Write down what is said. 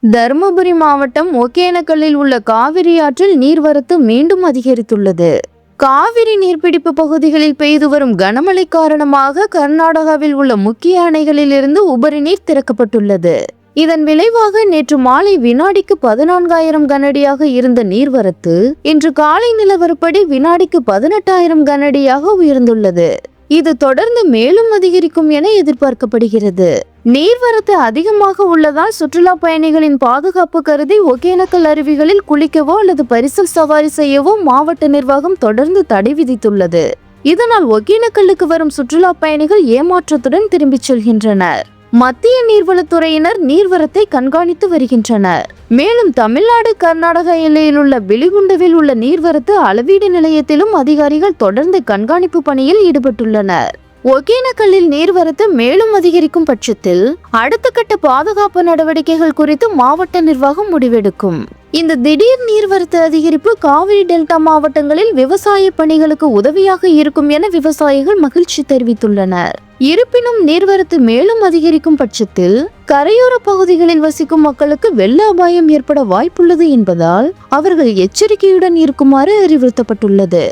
தருமபுரி மாவட்டம் ஒகேனக்கல்லில் உள்ள காவிரி ஆற்றில் நீர்வரத்து மீண்டும் அதிகரித்துள்ளது. காவிரி நீர்பிடிப்பு பகுதிகளில் பெய்து வரும் கனமழை காரணமாக கர்நாடகாவில் உள்ள முக்கிய அணைகளில் இருந்து உபரி நீர் திறக்கப்பட்டுள்ளது. இதன் விளைவாக நேற்று மாலை வினாடிக்கு 14,000 கனஅடியாக இருந்த நீர்வரத்து இன்று காலை நிலவரப்படி வினாடிக்கு 18,000 கனஅடியாக உயர்ந்துள்ளது. இது தொடர்ந்து மேலும் அதிகரிக்கும் என எதிர்பார்க்கப்படுகிறது. நீர்வரத்து அதிகமாக உள்ளதால் சுற்றுலா பயணிகளின் பாதுகாப்பு கருதி ஒகேனக்கல் அருவிகளில் குளிக்கவோ அல்லது பரிசல் சவாரி செய்யவோ மாவட்ட நிர்வாகம் தொடர்ந்து தடை விதித்துள்ளது. இதனால் ஒகேனக்கல்லுக்கு வரும் சுற்றுலா பயணிகள் ஏமாற்றத்துடன் திரும்பிச் செல்கின்றனர். மத்திய நீர்வளத்துறையினர் நீர்வரத்தை கண்காணித்து வருகின்றனர். மேலும் தமிழ்நாடு கர்நாடகா எல்லையில் உள்ள பிலிகுண்டவில் உள்ள நீர்வரத்து அளவீடு நிலையத்திலும் அதிகாரிகள் தொடர்ந்து கண்காணிப்பு பணியில் ஈடுபட்டுள்ளனர். ஒகேனக்கல்லில் நீர்வரத்து மேலும் அதிகரிக்கும் பட்சத்தில் அடுத்த கட்ட பாதுகாப்பு நடவடிக்கைகள் குறித்து மாவட்ட நிர்வாகம் முடிவெடுக்கும். இந்த திடீர் நீர்வரத்து அதிகரிப்பு காவிரி டெல்டா மாவட்டங்களில் விவசாய பணிகளுக்கு உதவியாக இருக்கும் என விவசாயிகள் மகிழ்ச்சி தெரிவித்துள்ளனர். இருப்பினும் நீர்வரத்து மேலும் அதிகரிக்கும் பட்சத்தில் கரையோர பகுதிகளில் வசிக்கும் மக்களுக்கு வெள்ள அபாயம் ஏற்பட வாய்ப்புள்ளது என்பதால் அவர்கள் எச்சரிக்கையுடன் இருக்குமாறு அறிவுறுத்தப்பட்டுள்ளது.